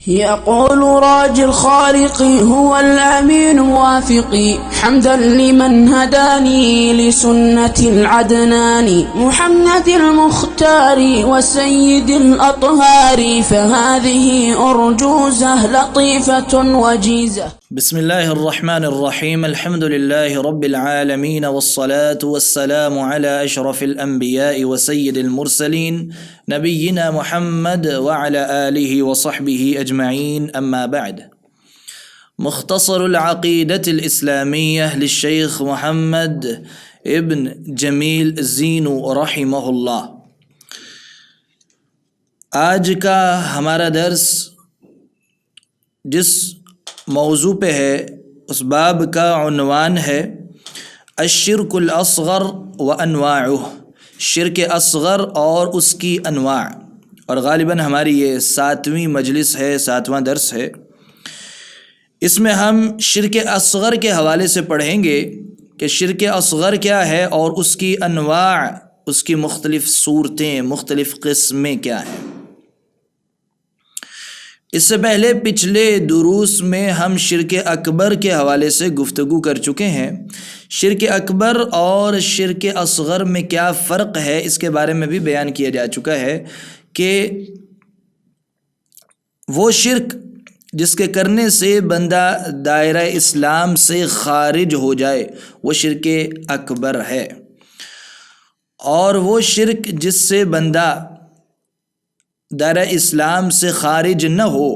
يقول راجي الخالق هو الأمين وافقي حمدا لمن هداني لسنة العدنان محمد المختار وسيد الأطهار فهذه أرجوزة لطيفة وجيزة. بسم الله الرحمن الرحيم. الحمد لله رب العالمين والصلاة والسلام على أشرف الأنبياء وسيد المرسلين نبينا محمد وعلى آله وصحبه أجمعين. أما بعد، مختصر العقيدة الإسلامية للشيخ محمد ابن جمیل زینو رحمہ اللہ. آج کا ہمارا درس جس موضوع پہ ہے اس باب کا عنوان ہے الشرک الاصغر و انواعہ، شرک اصغر اور اس کی انواع. اور غالباً ہماری یہ 7ویں مجلس ہے، 7واں درس ہے. اس میں ہم شرک اصغر کے حوالے سے پڑھیں گے کہ شرک اصغر کیا ہے اور اس کی انواع، اس کی مختلف صورتیں، مختلف قسمیں کیا ہیں. اس سے پہلے پچھلے دروس میں ہم شرک اکبر کے حوالے سے گفتگو کر چکے ہیں. شرک اکبر اور شرک اصغر میں کیا فرق ہے اس کے بارے میں بھی بیان کیا جا چکا ہے کہ وہ شرک جس کے کرنے سے بندہ دائرہ اسلام سے خارج ہو جائے وہ شرک اکبر ہے، اور وہ شرک جس سے بندہ دائرہ اسلام سے خارج نہ ہو،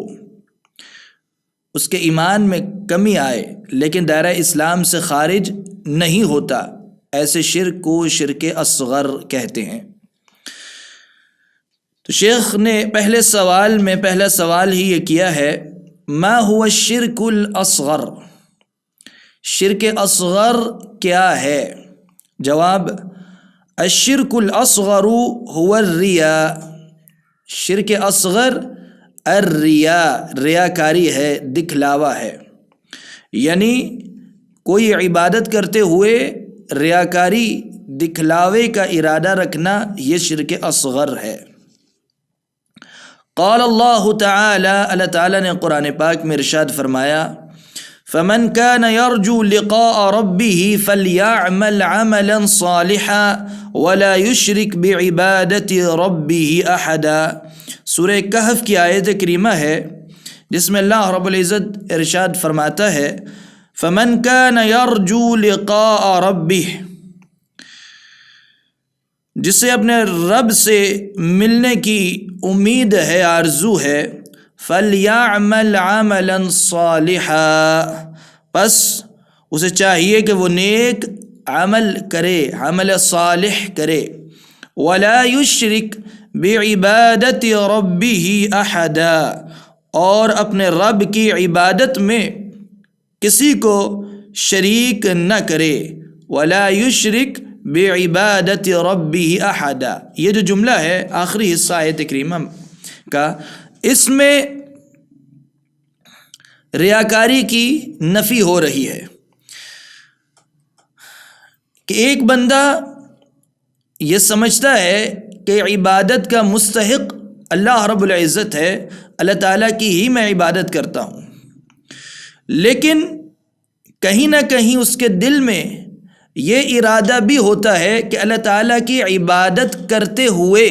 اس کے ایمان میں کمی آئے لیکن دائرہ اسلام سے خارج نہیں ہوتا، ایسے شرک کو شرک اصغر کہتے ہیں. تو شیخ نے پہلا سوال ہی یہ کیا ہے، ما هو الشرک الاصغر، شرک اصغر کیا ہے؟ جواب، الشرک الاصغر هو الریا، شرک اصغر ریاکاری ہے، دکھلاوا ہے. یعنی کوئی عبادت کرتے ہوئے ریاکاری، دکھلاوے کا ارادہ رکھنا، یہ شرک اصغر ہے. قال اللہ تعالی، اللہ تعالیٰ نے قرآن پاک میں ارشاد فرمایا، فمن كان يرجو لقاء ربه فليعمل عملا صالحا ولا يشرك بعبادة ربه احدا. سورہ کہف کی آیت کریمہ ہے جس میں اللہ رب العزت ارشاد فرماتا ہے، فمن كان يرجو لقاء ربه، جسے اپنے رب سے ملنے کی امید ہے، آرزو ہے، فَلْيَعْمَلْ عَمَلًا صَالِحًا، پس اسے چاہیے کہ وہ نیک عمل کرے، عمل صالح کرے. وَلَا يُشْرِكْ بِعِبَادَةِ رَبِّهِ أَحَدًا، اور اپنے رب کی عبادت میں کسی کو شریک نہ کرے. وَلَا يُشْرِكْ بعبادت ربه احدا، یہ جو جملہ ہے آخری حصہ آیت کریمہ کا، اس میں ریاکاری کی نفی ہو رہی ہے کہ ایک بندہ یہ سمجھتا ہے کہ عبادت کا مستحق اللہ رب العزت ہے، اللہ تعالیٰ کی ہی میں عبادت کرتا ہوں، لیکن کہیں نہ کہیں اس کے دل میں یہ ارادہ بھی ہوتا ہے کہ اللہ تعالیٰ کی عبادت کرتے ہوئے،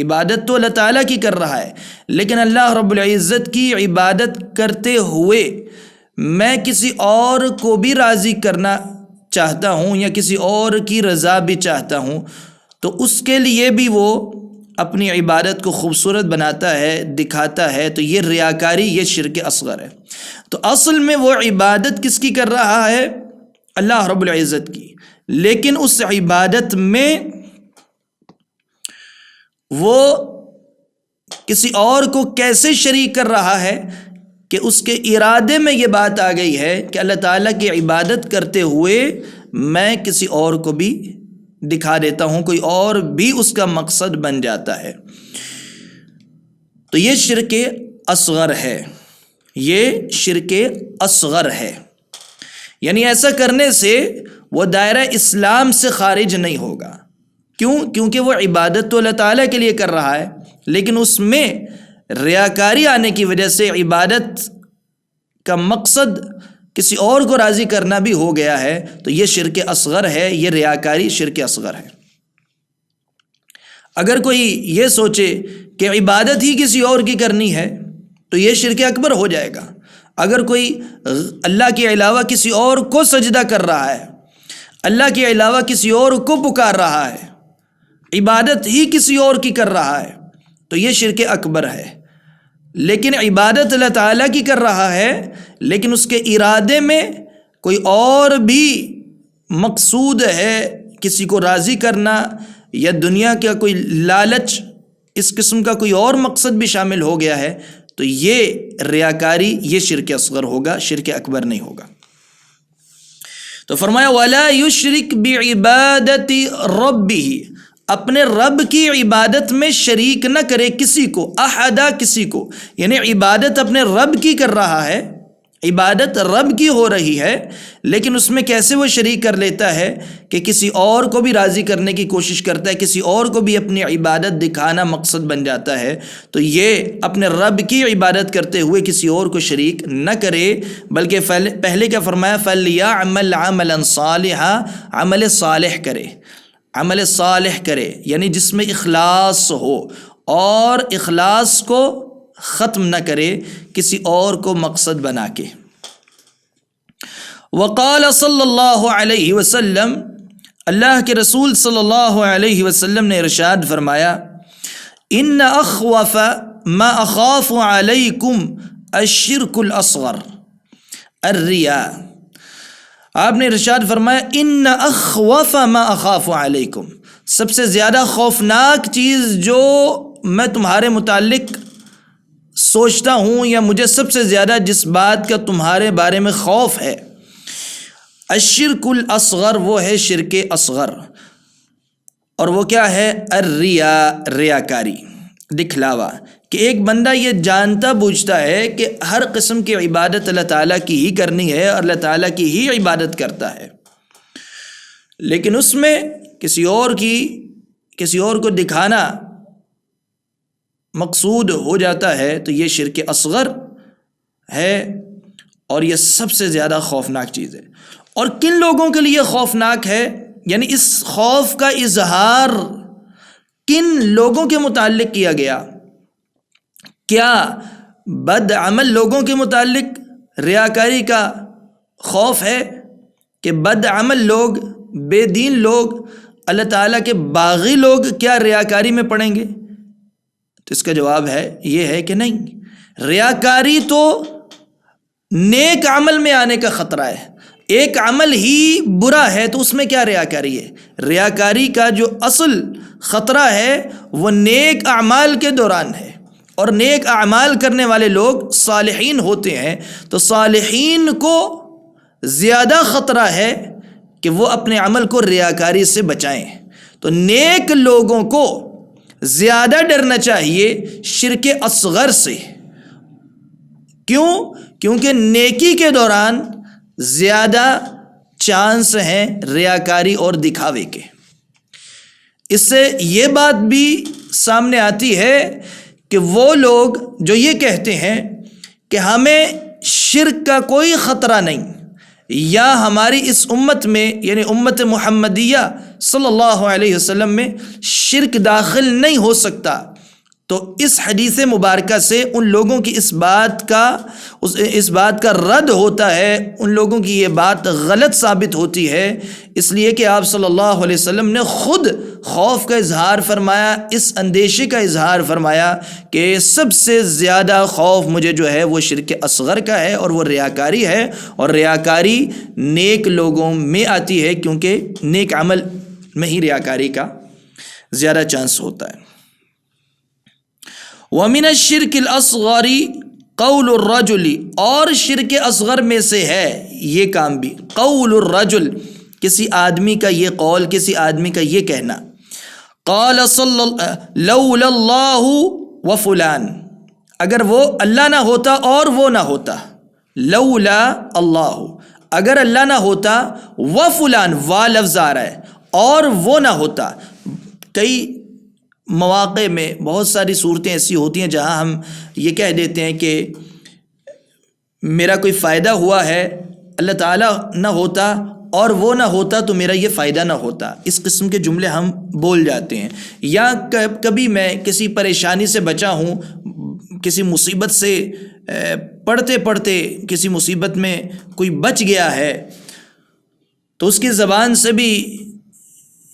عبادت تو اللہ تعالیٰ کی کر رہا ہے لیکن اللہ رب العزت کی عبادت کرتے ہوئے میں کسی اور کو بھی راضی کرنا چاہتا ہوں یا کسی اور کی رضا بھی چاہتا ہوں، تو اس کے لیے بھی وہ اپنی عبادت کو خوبصورت بناتا ہے، دکھاتا ہے. تو یہ ریاکاری، یہ شرک اصغر ہے. تو اصل میں وہ عبادت کس کی کر رہا ہے؟ اللہ رب العزت کی، لیکن اس عبادت میں وہ کسی اور کو کیسے شریک کر رہا ہے کہ اس کے ارادے میں یہ بات آ گئی ہے کہ اللہ تعالیٰ کی عبادت کرتے ہوئے میں کسی اور کو بھی دکھا دیتا ہوں، کوئی اور بھی اس کا مقصد بن جاتا ہے. تو یہ شرک اصغر ہے، یہ شرک اصغر ہے. یعنی ایسا کرنے سے وہ دائرہ اسلام سے خارج نہیں ہوگا. کیوں؟ کیونکہ وہ عبادت تو اللہ تعالیٰ کے لیے کر رہا ہے لیکن اس میں ریاکاری آنے کی وجہ سے عبادت کا مقصد کسی اور کو راضی کرنا بھی ہو گیا ہے تو یہ شرک اصغر ہے، یہ ریاکاری شرک اصغر ہے۔ اگر کوئی یہ سوچے کہ عبادت ہی کسی اور کی کرنی ہے تو یہ شرک اکبر ہو جائے گا۔ اگر کوئی اللہ کے علاوہ کسی اور کو سجدہ کر رہا ہے، اللہ کے علاوہ کسی اور کو پکار رہا ہے، عبادت ہی کسی اور کی کر رہا ہے تو یہ شرک اکبر ہے۔ لیکن عبادت اللہ تعالیٰ کی کر رہا ہے، لیکن اس کے ارادے میں کوئی اور بھی مقصود ہے، کسی کو راضی کرنا یا دنیا کا کوئی لالچ، اس قسم کا کوئی اور مقصد بھی شامل ہو گیا ہے تو یہ ریاکاری، یہ شرک اصغر ہوگا، شرک اکبر نہیں ہوگا۔ تو فرمایا وَلَا يُشْرِكْ بِعِبَادَةِ رَبِّهِ، اپنے رب کی عبادت میں شریک نہ کرے کسی کو، احدا، کسی کو، یعنی عبادت اپنے رب کی کر رہا ہے، عبادت رب کی ہو رہی ہے، لیکن اس میں کیسے وہ شریک کر لیتا ہے کہ کسی اور کو بھی راضی کرنے کی کوشش کرتا ہے، کسی اور کو بھی اپنی عبادت دکھانا مقصد بن جاتا ہے، تو یہ اپنے رب کی عبادت کرتے ہوئے کسی اور کو شریک نہ کرے، بلکہ پہلے کیا فرمایا، فَلْيَعْمَلْ عَمَلًا صَالِحًا، عمل صالح کرے، عمل صالح کرے، یعنی جس میں اخلاص ہو، اور اخلاص کو ختم نہ کرے کسی اور کو مقصد بنا کے۔ وقال صلی اللہ علیہ وسلم، اللہ کے رسول صلی اللہ علیہ وسلم نے ارشاد فرمایا، ان اخوف ما اخاف علیکم الشرک الاصغر الریا، آپ نے ارشاد فرمایا ان اخوف ما اخاف علیکم، سب سے زیادہ خوفناک چیز جو میں تمہارے متعلق سوچتا ہوں یا مجھے سب سے زیادہ جس بات کا تمہارے بارے میں خوف ہے، الشرک الاصغر، وہ ہے شرک اصغر، اور وہ کیا ہے، الریا، ریاکاری، دکھلاوا، کہ ایک بندہ یہ جانتا بوجھتا ہے کہ ہر قسم کی عبادت اللہ تعالیٰ کی ہی کرنی ہے اور اللہ تعالیٰ کی ہی عبادت کرتا ہے، لیکن اس میں کسی اور کو دکھانا مقصود ہو جاتا ہے تو یہ شرک اصغر ہے، اور یہ سب سے زیادہ خوفناک چیز ہے۔ اور کن لوگوں کے لیے خوفناک ہے، یعنی اس خوف کا اظہار کن لوگوں کے متعلق کیا گیا؟ کیا بد عمل لوگوں کے متعلق ریاکاری کا خوف ہے کہ بد عمل لوگ، بے دین لوگ، اللہ تعالیٰ کے باغی لوگ کیا ریاکاری میں پڑیں گے؟ تو اس کا جواب ہے یہ ہے کہ نہیں، ریاکاری تو نیک عمل میں آنے کا خطرہ ہے، ایک عمل ہی برا ہے تو اس میں کیا ریاکاری ہے؟ ریاکاری کا جو اصل خطرہ ہے وہ نیک اعمال کے دوران ہے، اور نیک اعمال کرنے والے لوگ صالحین ہوتے ہیں، تو صالحین کو زیادہ خطرہ ہے کہ وہ اپنے عمل کو ریاکاری سے بچائیں۔ تو نیک لوگوں کو زیادہ ڈرنا چاہیے شرک اصغر سے، کیوں؟ کیونکہ نیکی کے دوران زیادہ چانس ہیں ریاکاری اور دکھاوے کے۔ اس سے یہ بات بھی سامنے آتی ہے کہ وہ لوگ جو یہ کہتے ہیں کہ ہمیں شرک کا کوئی خطرہ نہیں، یا ہماری اس امت میں یعنی امت محمدیہ صلی اللہ علیہ وسلم میں شرک داخل نہیں ہو سکتا، تو اس حدیث مبارکہ سے ان لوگوں کی اس بات کا رد ہوتا ہے، ان لوگوں کی یہ بات غلط ثابت ہوتی ہے، اس لیے کہ آپ صلی اللہ علیہ وسلم نے خود خوف کا اظہار فرمایا، اس اندیشے کا اظہار فرمایا کہ سب سے زیادہ خوف مجھے جو ہے وہ شرک اصغر کا ہے، اور وہ ریاکاری ہے، اور ریاکاری نیک لوگوں میں آتی ہے، کیونکہ نیک عمل میں ہی ریاکاری کا زیادہ چانس ہوتا ہے۔ وَمِنَ الشِّرْكِ الْأَصْغَرِ قَوْلُ الرَّجُلِ، اور شرک اصغر میں سے ہے یہ کام بھی، قول الرجل، کسی آدمی کا یہ قول، کسی آدمی کا یہ کہنا، قال لولا اللہ وفلان، اگر وہ اللہ نہ ہوتا اور وہ نہ ہوتا، لولا اللہ، اگر اللہ نہ ہوتا، وفلان، وا لفظ آ رہا ہے، اور وہ نہ ہوتا، کئی مواقع میں بہت ساری صورتیں ایسی ہوتی ہیں جہاں ہم یہ کہہ دیتے ہیں کہ میرا کوئی فائدہ ہوا ہے، اللہ تعالیٰ نہ ہوتا اور وہ نہ ہوتا تو میرا یہ فائدہ نہ ہوتا، اس قسم کے جملے ہم بول جاتے ہیں. یا کبھی میں کسی پریشانی سے بچا ہوں، کسی مصیبت سے پڑھتے پڑھتے کسی مصیبت میں کوئی بچ گیا ہے، تو اس کی زبان سے بھی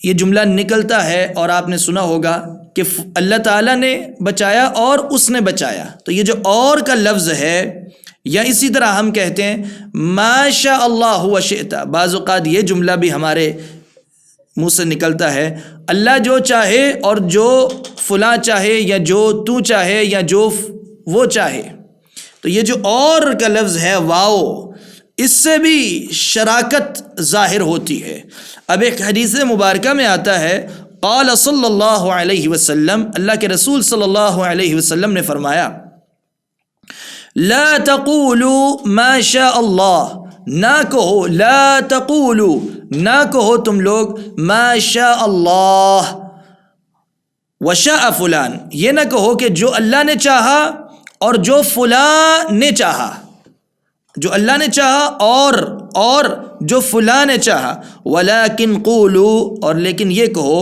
یہ جملہ نکلتا ہے، اور آپ نے سنا ہوگا کہ اللہ تعالیٰ نے بچایا اور اس نے بچایا. تو یہ جو اور کا لفظ ہے، یا اسی طرح ہم کہتے ہیں ما شاء اللہ و شئت. بعض اوقات یہ جملہ بھی ہمارے منہ سے نکلتا ہے، اللہ جو چاہے اور جو فلاں چاہے، یا جو تو چاہے، یا جو وہ چاہے. تو یہ جو اور کا لفظ ہے واو، اس سے بھی شراکت ظاہر ہوتی ہے. اب ایک حدیث مبارکہ میں آتا ہے، قال صلی اللہ علیہ وسلم، اللہ کے رسول صلی اللہ علیہ وسلم نے فرمایا، لا تقولوا ما شاء اللہ، نہ کہو، لا تقولوا، نہ کہو تم لوگ ما شاء اللہ وشاء فلان، یہ نہ کہو کہ جو اللہ نے چاہا اور جو فلاں نے چاہا، جو اللہ نے چاہا اور جو فلاں نے چاہا. ولیکن قولوا، اور لیکن یہ کہو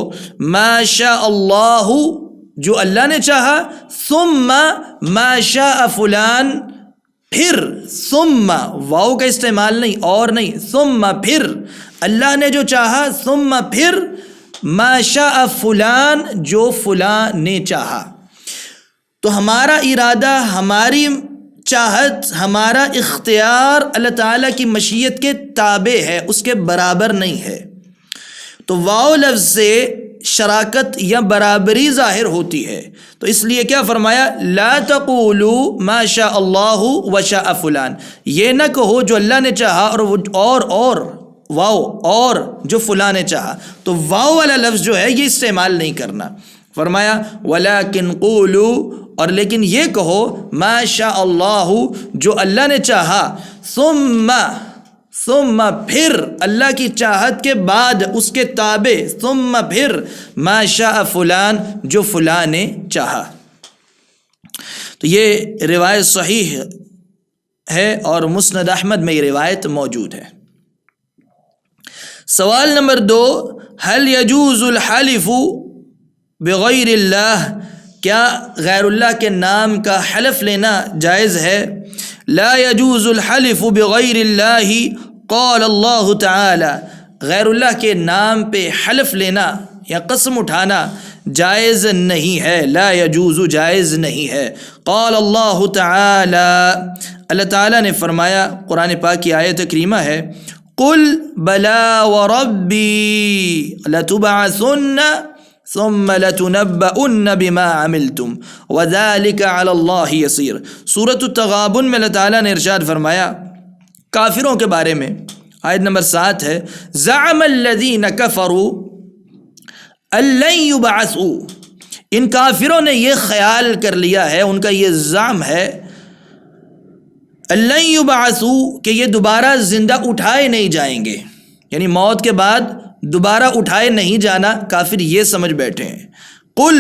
ما شاء اللہ، جو اللہ نے چاہا، ثم ما شاء فلان، پھر ثم، واو کا استعمال نہیں، اور نہیں، ثم پھر اللہ نے جو چاہا، ثم پھر ما شاء فلان، جو فلاں نے چاہا. تو ہمارا ارادہ، ہماری چاہت، ہمارا اختیار اللہ تعالیٰ کی مشیت کے تابع ہے، اس کے برابر نہیں ہے. تو واو لفظ سے شراکت یا برابری ظاہر ہوتی ہے. تو اس لیے کیا فرمایا، لا تقولوا ما شاء اللہ وشاء فلان، یہ نہ کہو جو اللہ نے چاہا اور واو اور جو فلاں نے چاہا. تو واو والا لفظ جو ہے یہ استعمال نہیں کرنا. فرمایا ولیکن قولوا، اور لیکن یہ کہو ما شاء اللہ، جو اللہ نے چاہا، ثم پھر اللہ کی چاہت کے بعد اس کے تابع، ثم پھر ما شاء فلان، جو فلاں نے چاہا. تو یہ روایت صحیح ہے اور مسند احمد میں یہ روایت موجود ہے. سوال نمبر 2، هل يجوز الحلف بغیر اللہ، کیا غیر اللہ کے نام کا حلف لینا جائز ہے؟ لا يجوز الحلف بغیر اللہ، قال اللہ تعالی، غیر اللہ کے نام پہ حلف لینا یا قسم اٹھانا جائز نہیں ہے. لا يجوز، جائز نہیں ہے. قال اللہ تعالی، اللہ تعالیٰ نے فرمایا، قرآن پاک کی آیت کریمہ ہے، قل بلا وربی لتبعثن ثم لتنبؤن بما عملتم وذلك على اللہ یسیر. سورۃ التغابن میں اللہ تعالیٰ نے ارشاد فرمایا کافروں کے بارے میں، آیت نمبر 7 ہے، زعم الذین کفروا ان لن یبعثوا، ان کافروں نے یہ خیال کر لیا ہے، ان کا یہ زعم ہے، ان لن یبعثوا، کہ یہ دوبارہ زندہ اٹھائے نہیں جائیں گے، یعنی موت کے بعد دوبارہ اٹھائے نہیں جانا، کافر یہ سمجھ بیٹھے ہیں. قل،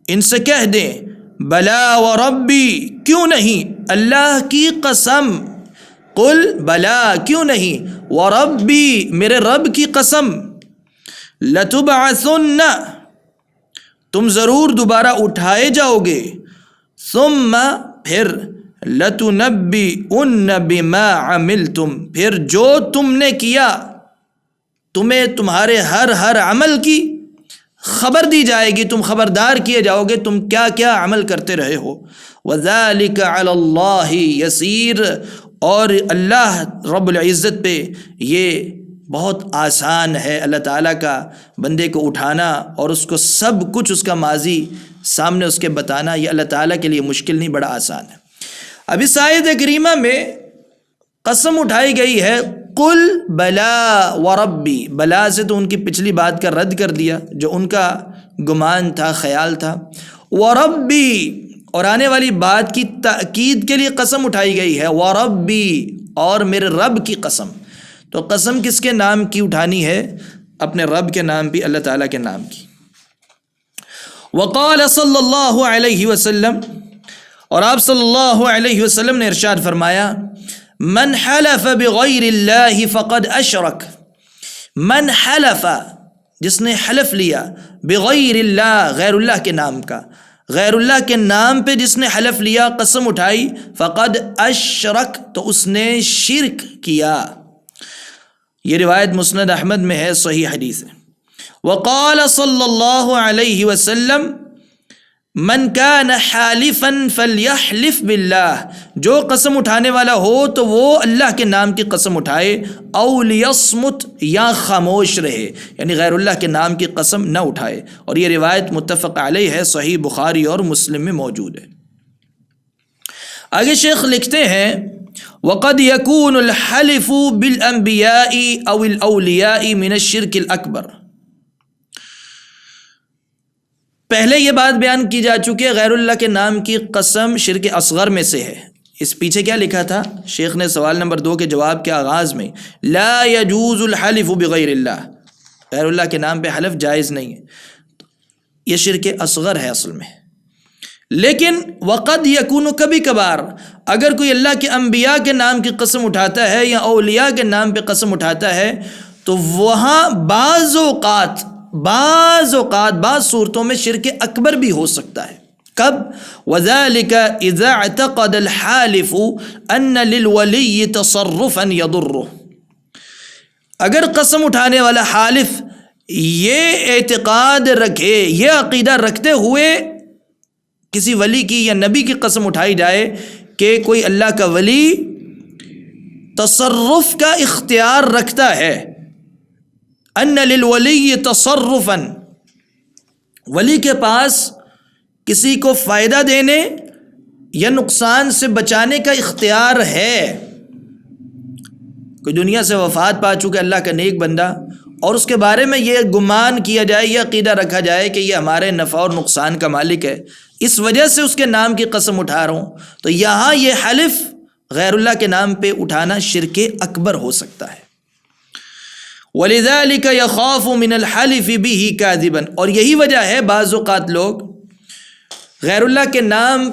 ان سے کہہ دیں، بلا وربی، کیوں نہیں، اللہ کی قسم، قل بلا، کیوں نہیں، وربی، میرے رب کی قسم، لتبعثن، تم ضرور دوبارہ اٹھائے جاؤ گے، ثم پھر لتنبئن بما عملتم، پھر جو تم نے کیا، تمہیں تمہارے ہر عمل کی خبر دی جائے گی، تم خبردار کیے جاؤ گے تم کیا کیا عمل کرتے رہے ہو. وَذَلِكَ عَلَى اللَّهِ يَسِيرٌ، اور اللہ رب العزت پہ یہ بہت آسان ہے، اللہ تعالیٰ کا بندے کو اٹھانا اور اس کو سب کچھ اس کا ماضی سامنے اس کے بتانا، یہ اللہ تعالیٰ کے لیے مشکل نہیں، بڑا آسان ہے. اب اس آیت کریمہ میں قسم اٹھائی گئی ہے، قل بلا وربی، بلا سے تو ان کی پچھلی بات کا رد کر دیا جو ان کا گمان تھا، خیال تھا. وربی، اور آنے والی بات کی تأکید کے لیے قسم اٹھائی گئی ہے، وربی، اور میرے رب کی قسم. تو قسم کس کے نام کی اٹھانی ہے؟ اپنے رب کے نام بھی، اللہ تعالیٰ کے نام کی. وقال صلی اللہ علیہ وسلم، اور آپ صلی اللہ علیہ وسلم نے ارشاد فرمایا، من حلف بغیر اللہ فقد اشرک، من حلف، جس نے حلف لیا، بغیر اللہ، غیر اللہ کے نام کا، غیر اللہ کے نام پہ جس نے حلف لیا، قسم اٹھائی، فقد اشرک، تو اس نے شرک کیا۔ یہ روایت مسند احمد میں ہے، صحیح حدیث ہے۔ وقال صلی اللہ علیہ وسلم، من کان حالفا فلیحلف باللہ، جو قسم اٹھانے والا ہو تو وہ اللہ کے نام کی قسم اٹھائے، او لیصمت، یا خاموش رہے، یعنی غیر اللہ کے نام کی قسم نہ اٹھائے۔ اور یہ روایت متفق علیہ ہے، صحیح بخاری اور مسلم میں موجود ہے۔ آگے شیخ لکھتے ہیں، وقد یکون الحلف بالانبیاء او الاولیاء من الشرک الاکبر۔ پہلے یہ بات بیان کی جا چکی ہے، غیر اللہ کے نام کی قسم شرک اصغر میں سے ہے۔ اس پیچھے کیا لکھا تھا شیخ نے سوال نمبر 2 کے جواب کے آغاز میں، لا یجوز الحلف بغیر اللہ، غیر اللہ کے نام پہ حلف جائز نہیں ہے، یہ شرک اصغر ہے اصل میں۔ لیکن وقد یکون، کبھی کبھار اگر کوئی اللہ کے انبیاء کے نام کی قسم اٹھاتا ہے یا اولیاء کے نام پہ قسم اٹھاتا ہے تو وہاں بعض اوقات بعض صورتوں میں شرک اکبر بھی ہو سکتا ہے۔ کب؟ وَذَلِكَ إِذَا اعْتَقَدَ الْحَالِفُ أَنَّ لِلْوَلِيِّ تَصَرُّفًا يَضُرُّهُ، اگر قسم اٹھانے والا حالف یہ اعتقاد رکھے، یہ عقیدہ رکھتے ہوئے کسی ولی کی یا نبی کی قسم اٹھائی جائے کہ کوئی اللہ کا ولی تصرف کا اختیار رکھتا ہے، ان للولی تصرفا، ولی کے پاس کسی کو فائدہ دینے یا نقصان سے بچانے کا اختیار ہے۔ کوئی دنیا سے وفات پا چکا اللہ کا نیک بندہ اور اس کے بارے میں یہ گمان کیا جائے، یہ عقیدہ رکھا جائے کہ یہ ہمارے نفع اور نقصان کا مالک ہے، اس وجہ سے اس کے نام کی قسم اٹھا رہا ہوں، تو یہاں یہ حلف غیر اللہ کے نام پہ اٹھانا شرک اکبر ہو سکتا ہے۔ وَلِذَلِكَ يَخَافُ مِنَ الْحَلِفِ بِهِ كَاذِبًا، اور یہی وجہ ہے بعض اوقات لوگ غیر اللہ کے نام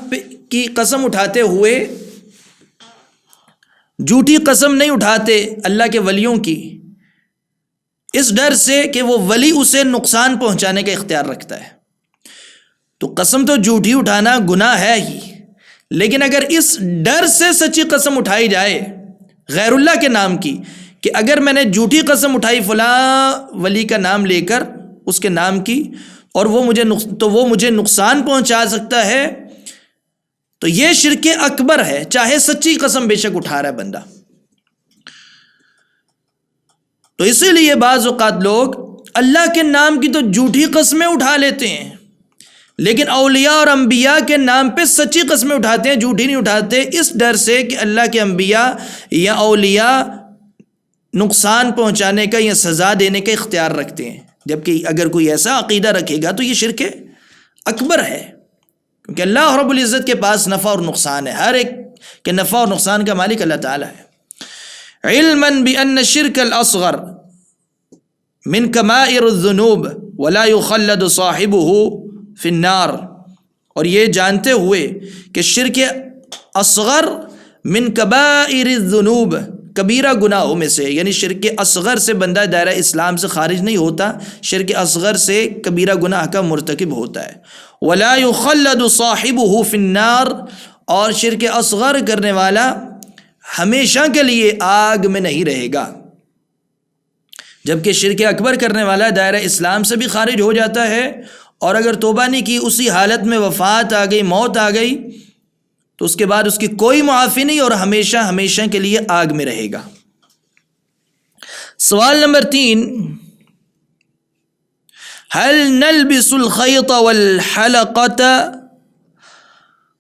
کی قسم اٹھاتے ہوئے جھوٹی قسم نہیں اٹھاتے اللہ کے ولیوں کی، اس ڈر سے کہ وہ ولی اسے نقصان پہنچانے کا اختیار رکھتا ہے۔ تو قسم تو جھوٹی اٹھانا گناہ ہے ہی، لیکن اگر اس ڈر سے سچی قسم اٹھائی جائے غیر اللہ کے نام کی کہ اگر میں نے جھوٹی قسم اٹھائی فلاں ولی کا نام لے کر اس کے نام کی اور وہ مجھے نقصان پہنچا سکتا ہے، تو یہ شرک اکبر ہے، چاہے سچی قسم بے شک اٹھا رہا ہے بندہ۔ تو اسی لیے بعض اوقات لوگ اللہ کے نام کی تو جھوٹی قسمیں اٹھا لیتے ہیں، لیکن اولیاء اور انبیاء کے نام پہ سچی قسمیں اٹھاتے ہیں، جھوٹی نہیں اٹھاتے، اس ڈر سے کہ اللہ کے انبیاء یا اولیاء نقصان پہنچانے کا یا سزا دینے کا اختیار رکھتے ہیں۔ جبکہ اگر کوئی ایسا عقیدہ رکھے گا تو یہ شرک اکبر ہے، کیونکہ اللہ رب العزت کے پاس نفع اور نقصان ہے، ہر ایک کے نفع اور نقصان کا مالک اللہ تعالیٰ ہے۔ علماً بأن الشرک الاصغر من کبائر الذنوب ولا يخلد صاحبہ فی النار، اور یہ جانتے ہوئے کہ شرک اصغر من کبائر الذنوب، کبیرہ گناہوں میں سے، یعنی شرک اصغر سے بندہ دائرہ اسلام سے خارج نہیں ہوتا، شرک اصغر سے کبیرہ گناہ کا مرتکب ہوتا ہے۔ ولا يخلد صاحبہ فی النار، اور شرک اصغر کرنے والا ہمیشہ کے لیے آگ میں نہیں رہے گا، جبکہ شرک اکبر کرنے والا دائرہ اسلام سے بھی خارج ہو جاتا ہے، اور اگر توبہ نہیں کی اسی حالت میں وفات آ گئی، موت آ گئی، تو اس کے بعد اس کی کوئی معافی نہیں اور ہمیشہ ہمیشہ کے لیے آگ میں رہے گا۔ سوال نمبر 3، هل نلبس الخيط والحلقة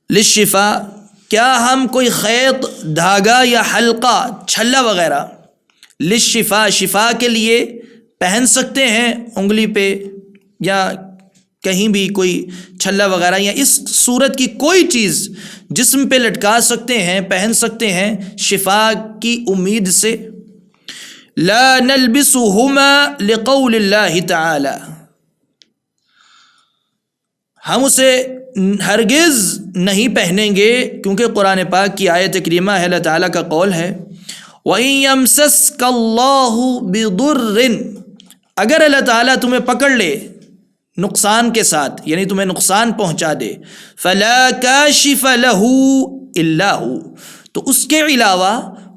للشفاء، کیا ہم کوئی خیط، دھاگا یا حلقہ، چھلا وغیرہ للشفاء، شفا کے لیے پہن سکتے ہیں انگلی پہ یا کہیں بھی کوئی چھلا وغیرہ، یا اس صورت کی کوئی چیز جسم پہ لٹکا سکتے ہیں، پہن سکتے ہیں شفا کی امید سے؟ لا نلبسهما لقول اللہ تعالی، ہم اسے ہرگز نہیں پہنیں گے، کیونکہ قرآن پاک کی آیت کریمہ ہے، اللہ تعالیٰ کا قول ہے وَإِن يَمْسَسْكَ اللَّهُ بِضُرٍّ، اگر اللہ تعالیٰ تمہیں پکڑ لے نقصان کے ساتھ، یعنی تمہیں نقصان پہنچا دے، فَلَا كَاشِفَ لَهُ إِلَّا هُوَ، تو اس کے علاوہ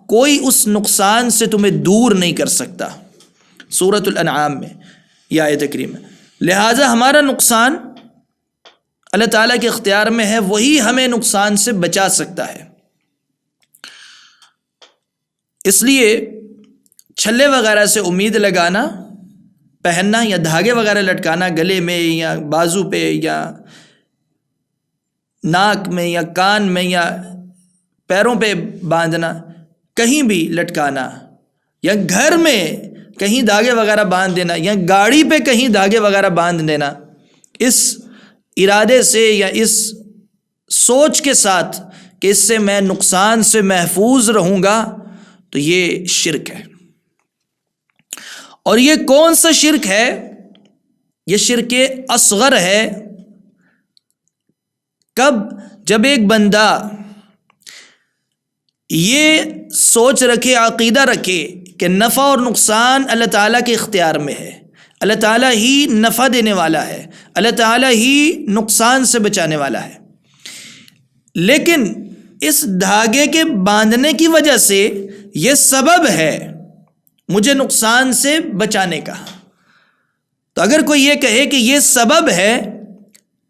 کوئی اس نقصان سے تمہیں دور نہیں کر سکتا۔ سورۃ الانعام میں یہ آیت کریمہ۔ لہٰذا ہمارا نقصان اللہ تعالیٰ کے اختیار میں ہے، وہی ہمیں نقصان سے بچا سکتا ہے۔ اس لیے چھلے وغیرہ سے امید لگانا، پہننا یا دھاگے وغیرہ لٹکانا گلے میں یا بازو پہ یا ناک میں یا کان میں یا پیروں پہ باندھنا، کہیں بھی لٹکانا، یا گھر میں کہیں دھاگے وغیرہ باندھ دینا، یا گاڑی پہ کہیں دھاگے وغیرہ باندھ دینا، اس ارادے سے یا اس سوچ کے ساتھ کہ اس سے میں نقصان سے محفوظ رہوں گا، تو یہ شرک ہے۔ اور یہ کون سا شرک ہے؟ یہ شرک اصغر ہے۔ کب؟ جب ایک بندہ یہ سوچ رکھے، عقیدہ رکھے کہ نفع اور نقصان اللہ تعالیٰ کے اختیار میں ہے، اللہ تعالیٰ ہی نفع دینے والا ہے، اللہ تعالیٰ ہی نقصان سے بچانے والا ہے، لیکن اس دھاگے کے باندھنے کی وجہ سے یہ سبب ہے مجھے نقصان سے بچانے کا۔ تو اگر کوئی یہ کہے کہ یہ سبب ہے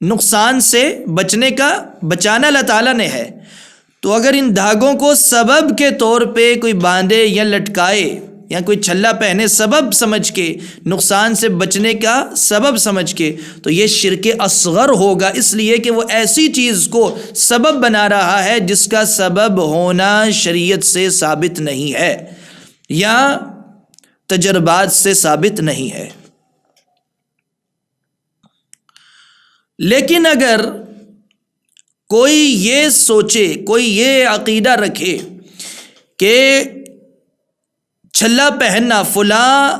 نقصان سے بچنے کا، بچانا اللہ تعالیٰ نے ہے، تو اگر ان دھاگوں کو سبب کے طور پہ کوئی باندھے یا لٹکائے یا کوئی چھلا پہنے سبب سمجھ کے، نقصان سے بچنے کا سبب سمجھ کے، تو یہ شرک اصغر ہوگا، اس لیے کہ وہ ایسی چیز کو سبب بنا رہا ہے جس کا سبب ہونا شریعت سے ثابت نہیں ہے یا تجربات سے ثابت نہیں ہے۔ لیکن اگر کوئی یہ سوچے، کوئی یہ عقیدہ رکھے کہ چھلا پہننا، فلاں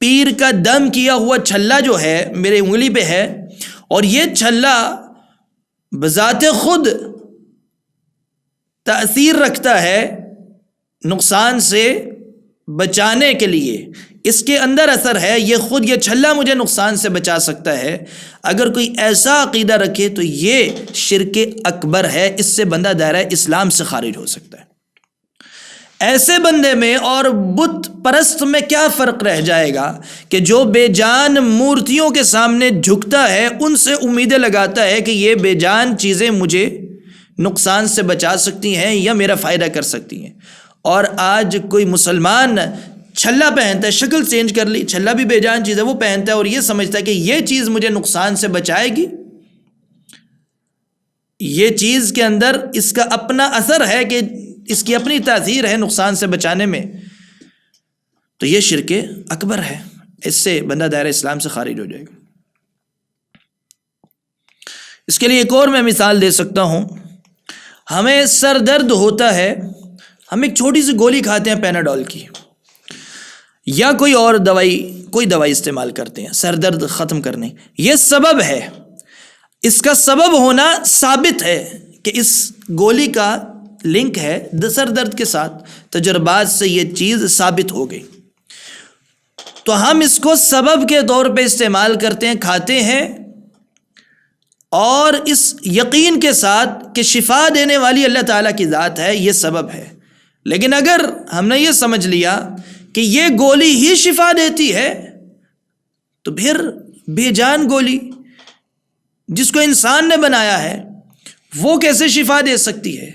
پیر کا دم کیا ہوا چھلا جو ہے میرے انگلی پہ ہے، اور یہ چھلا بذات خود تأثیر رکھتا ہے نقصان سے بچانے کے لیے، اس کے اندر اثر ہے، یہ خود یہ چھلا مجھے نقصان سے بچا سکتا ہے، اگر کوئی ایسا عقیدہ رکھے تو یہ شرک اکبر ہے، اس سے بندہ دائرہ اسلام سے خارج ہو سکتا ہے۔ ایسے بندے میں اور بت پرست میں کیا فرق رہ جائے گا کہ جو بے جان مورتیوں کے سامنے جھکتا ہے، ان سے امیدیں لگاتا ہے کہ یہ بے جان چیزیں مجھے نقصان سے بچا سکتی ہیں یا میرا فائدہ کر سکتی ہیں، اور آج کوئی مسلمان چھلا پہنتا ہے، شکل چینج کر لی، چھلا بھی بے جان چیز ہے، وہ پہنتا ہے اور یہ سمجھتا ہے کہ یہ چیز مجھے نقصان سے بچائے گی، یہ چیز کے اندر اس کا اپنا اثر ہے کہ اس کی اپنی تاثیر ہے نقصان سے بچانے میں، تو یہ شرک اکبر ہے، اس سے بندہ دائرہ اسلام سے خارج ہو جائے گا۔ اس کے لیے ایک اور میں مثال دے سکتا ہوں۔ ہمیں سر درد ہوتا ہے، ہم ایک چھوٹی سی گولی کھاتے ہیں پیناڈول کی، یا کوئی اور دوائی استعمال کرتے ہیں سر درد ختم کرنے، یہ سبب ہے، اس کا سبب ہونا ثابت ہے کہ اس گولی کا لنک ہے سر درد کے ساتھ، تجربات سے یہ چیز ثابت ہو گئی، تو ہم اس کو سبب کے طور پہ استعمال کرتے ہیں، کھاتے ہیں، اور اس یقین کے ساتھ کہ شفا دینے والی اللہ تعالیٰ کی ذات ہے، یہ سبب ہے۔ لیکن اگر ہم نے یہ سمجھ لیا کہ یہ گولی ہی شفا دیتی ہے، تو پھر بے جان گولی جس کو انسان نے بنایا ہے وہ کیسے شفا دے سکتی ہے؟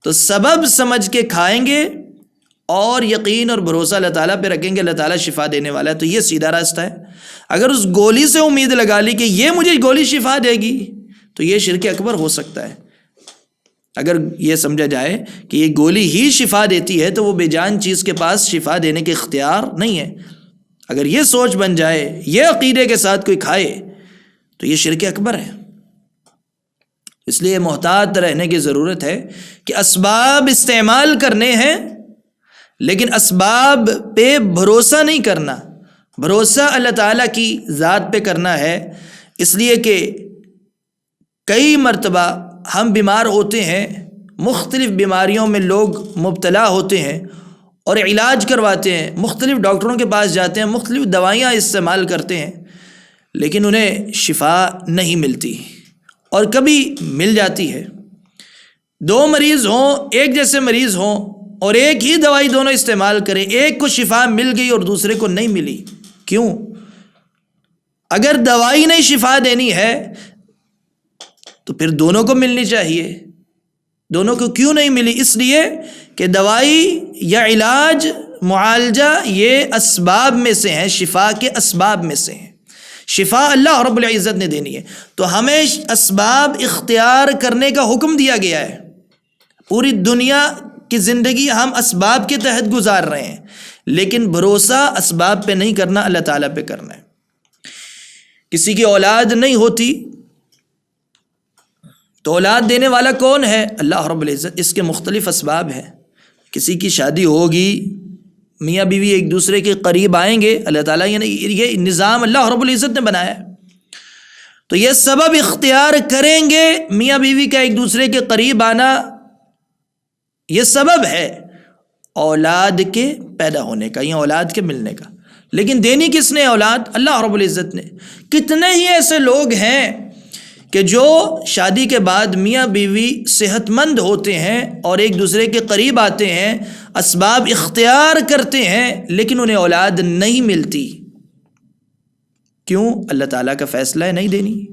تو سبب سمجھ کے کھائیں گے اور یقین اور بھروسہ اللہ تعالیٰ پہ رکھیں گے، اللہ تعالیٰ شفا دینے والا ہے، تو یہ سیدھا راستہ ہے۔ اگر اس گولی سے امید لگا لی کہ یہ مجھے گولی شفا دے گی، تو یہ شرک اکبر ہو سکتا ہے۔ اگر یہ سمجھا جائے کہ یہ گولی ہی شفا دیتی ہے تو وہ بے جان چیز کے پاس شفا دینے کے اختیار نہیں ہے، اگر یہ سوچ بن جائے، یہ عقیدے کے ساتھ کوئی کھائے، تو یہ شرک اکبر ہے۔ اس لیے محتاط رہنے کی ضرورت ہے کہ اسباب استعمال کرنے ہیں، لیکن اسباب پہ بھروسہ نہیں کرنا، بھروسہ اللہ تعالیٰ کی ذات پہ کرنا ہے۔ اس لیے کہ کئی مرتبہ ہم بیمار ہوتے ہیں، مختلف بیماریوں میں لوگ مبتلا ہوتے ہیں اور علاج کرواتے ہیں، مختلف ڈاکٹروں کے پاس جاتے ہیں، مختلف دوائیاں استعمال کرتے ہیں، لیکن انہیں شفا نہیں ملتی، اور کبھی مل جاتی ہے۔ دو مریض ہوں، ایک جیسے مریض ہوں، اور ایک ہی دوائی دونوں استعمال کریں، ایک کو شفا مل گئی اور دوسرے کو نہیں ملی۔ کیوں؟ اگر دوائی نے شفا دینی ہے تو پھر دونوں کو ملنی چاہیے، دونوں کو کیوں نہیں ملی؟ اس لیے کہ دوائی یا علاج، معالجہ، یہ اسباب میں سے ہیں، شفا کے اسباب میں سے ہیں۔ شفا اللہ رب العزت نے دینی ہے، تو ہمیں اسباب اختیار کرنے کا حکم دیا گیا ہے۔ پوری دنیا کی زندگی ہم اسباب کے تحت گزار رہے ہیں، لیکن بھروسہ اسباب پہ نہیں کرنا، اللہ تعالیٰ پہ کرنا ہے۔ کسی کی اولاد نہیں ہوتی تو اولاد دینے والا کون ہے؟ اللہ رب العزت۔ اس کے مختلف اسباب ہیں۔ کسی کی شادی ہوگی، میاں بیوی ایک دوسرے کے قریب آئیں گے، اللہ تعالیٰ یہ نظام اللہ رب العزت نے بنایا ہے، تو یہ سبب اختیار کریں گے، میاں بیوی کا ایک دوسرے کے قریب آنا یہ سبب ہے اولاد کے پیدا ہونے کا یا اولاد کے ملنے کا۔ لیکن دینی کس نے اولاد؟ اللہ رب العزت نے۔ کتنے ہی ایسے لوگ ہیں کہ جو شادی کے بعد میاں بیوی صحت مند ہوتے ہیں اور ایک دوسرے کے قریب آتے ہیں، اسباب اختیار کرتے ہیں، لیکن انہیں اولاد نہیں ملتی۔ کیوں؟ اللہ تعالیٰ کا فیصلہ ہے نہیں دینی۔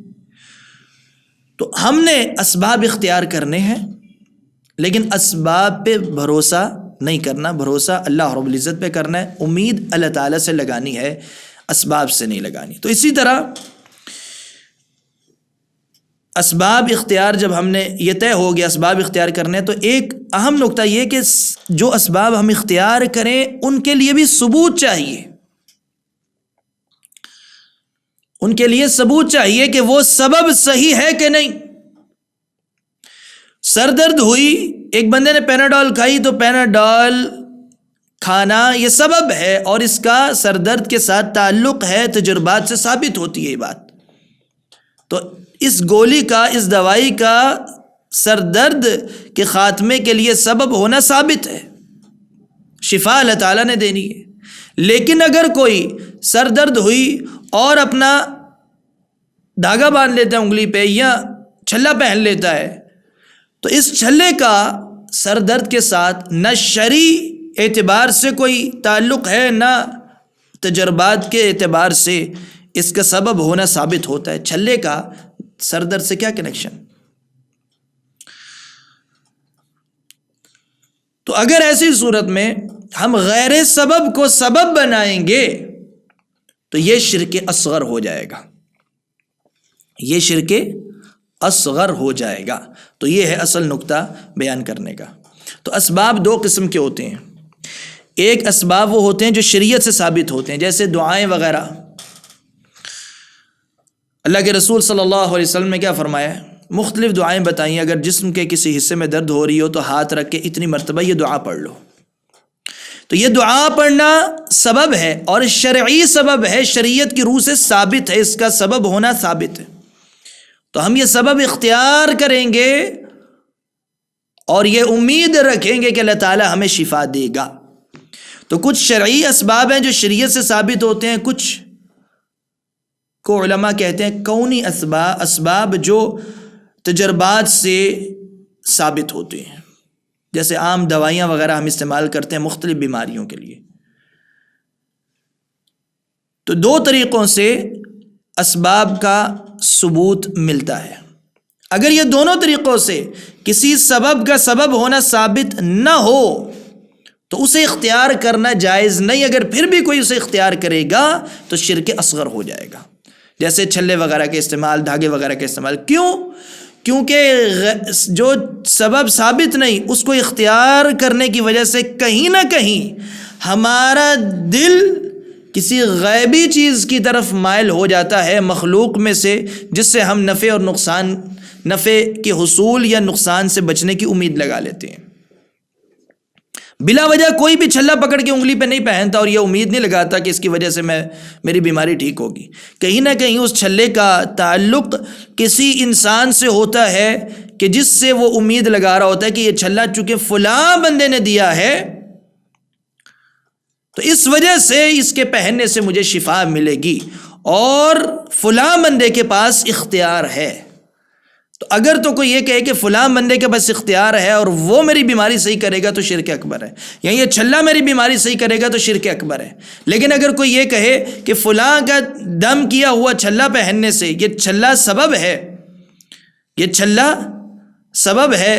تو ہم نے اسباب اختیار کرنے ہیں، لیکن اسباب پہ بھروسہ نہیں کرنا، بھروسہ اللہ رب العزت پہ کرنا ہے، امید اللہ تعالیٰ سے لگانی ہے، اسباب سے نہیں لگانی۔ تو اسی طرح اسباب اختیار جب ہم نے یہ طے ہو گیا اسباب اختیار کرنے، تو ایک اہم نقطہ یہ کہ جو اسباب ہم اختیار کریں ان کے لیے بھی ثبوت چاہیے، ان کے لیے ثبوت چاہیے کہ وہ سبب صحیح ہے کہ نہیں۔ سر درد ہوئی، ایک بندے نے پیناڈول کھائی، تو پیناڈول کھانا یہ سبب ہے اور اس کا سر درد کے ساتھ تعلق ہے، تجربات سے ثابت ہوتی ہے یہ بات۔ تو اس گولی کا، اس دوائی کا سر درد کے خاتمے کے لیے سبب ہونا ثابت ہے، شفا اللہ تعالیٰ نے دینی ہے۔ لیکن اگر کوئی سر درد ہوئی اور اپنا دھاگا باندھ لیتا ہے انگلی پہ یا چھلا پہن لیتا ہے، تو اس چھلے کا سر درد کے ساتھ نہ شرعی اعتبار سے کوئی تعلق ہے، نہ تجربات کے اعتبار سے اس کا سبب ہونا ثابت ہوتا ہے۔ چھلے کا سر درد سے کیا کنیکشن؟ تو اگر ایسی صورت میں ہم غیر سبب کو سبب بنائیں گے تو یہ شرک اصغر ہو جائے گا، یہ شرک اصغر ہو جائے گا۔ تو یہ ہے اصل نقطہ بیان کرنے کا۔ تو اسباب دو قسم کے ہوتے ہیں، ایک اسباب وہ ہوتے ہیں جو شریعت سے ثابت ہوتے ہیں، جیسے دعائیں وغیرہ۔ اللہ کے رسول صلی اللہ علیہ وسلم نے کیا فرمایا؟ مختلف دعائیں بتائیں، اگر جسم کے کسی حصے میں درد ہو رہی ہو تو ہاتھ رکھ کے اتنی مرتبہ یہ دعا پڑھ لو۔ تو یہ دعا پڑھنا سبب ہے اور شرعی سبب ہے، شریعت کی روح سے ثابت ہے، اس کا سبب ہونا ثابت ہے۔ تو ہم یہ سبب اختیار کریں گے اور یہ امید رکھیں گے کہ اللہ تعالیٰ ہمیں شفا دے گا۔ تو کچھ شرعی اسباب ہیں جو شریعت سے ثابت ہوتے ہیں، کچھ کو علماء کہتے ہیں کونی اسباب جو تجربات سے ثابت ہوتے ہیں، جیسے عام دوائیاں وغیرہ ہم استعمال کرتے ہیں مختلف بیماریوں کے لیے۔ تو دو طریقوں سے اسباب کا ثبوت ملتا ہے۔ اگر یہ دونوں طریقوں سے کسی سبب کا سبب ہونا ثابت نہ ہو تو اسے اختیار کرنا جائز نہیں، اگر پھر بھی کوئی اسے اختیار کرے گا تو شرک اصغر ہو جائے گا، جیسے چھلے وغیرہ کے استعمال، دھاگے وغیرہ کے استعمال۔ کیوں؟ کیونکہ جو سبب ثابت نہیں اس کو اختیار کرنے کی وجہ سے کہیں نہ کہیں ہمارا دل کسی غیبی چیز کی طرف مائل ہو جاتا ہے مخلوق میں سے، جس سے ہم نفع اور نقصان، نفع کے حصول یا نقصان سے بچنے کی امید لگا لیتے ہیں۔ بلا وجہ کوئی بھی چھلا پکڑ کے انگلی پہ نہیں پہنتا اور یہ امید نہیں لگاتا کہ اس کی وجہ سے میری بیماری ٹھیک ہوگی. کہیں نہ کہیں اس چھلے کا تعلق کسی انسان سے ہوتا ہے کہ جس سے وہ امید لگا رہا ہوتا ہے کہ یہ چھلا چونکہ فلاں بندے نے دیا ہے تو اس وجہ سے اس کے پہننے سے مجھے شفا ملے گی اور فلاں بندے کے پاس اختیار ہے. تو اگر تو کوئی یہ کہے کہ فلاں بندے کے پاس اختیار ہے اور وہ میری بیماری صحیح کرے گا تو شرک اکبر ہے، یا یہ چھلا میری بیماری صحیح کرے گا تو شرک اکبر ہے. لیکن اگر کوئی یہ کہے کہ فلاں کا دم کیا ہوا چھلا پہننے سے یہ چھلا سبب ہے، یہ چھلا سبب ہے،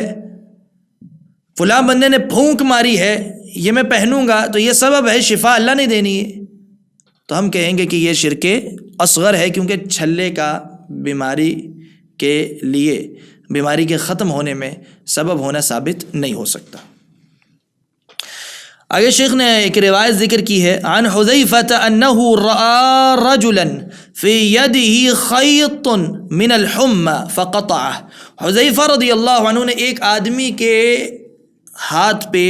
فلاں بندے نے پھونک ماری ہے، یہ میں پہنوں گا تو یہ سبب ہے، شفا اللہ نے دینی ہے، تو ہم کہیں گے کہ یہ شرک اصغر ہے، کیونکہ چھلے کا بیماری کے لیے، بیماری کے ختم ہونے میں سبب ہونا ثابت نہیں ہو سکتا. آگے شیخ نے ایک روایت ذکر کی ہے، عن حذیفہ انہ رأى رجلا فی یدہ خیط من الحمى فقطعہ. حذیفہ رضی اللہ عنہ نے ایک آدمی کے ہاتھ پہ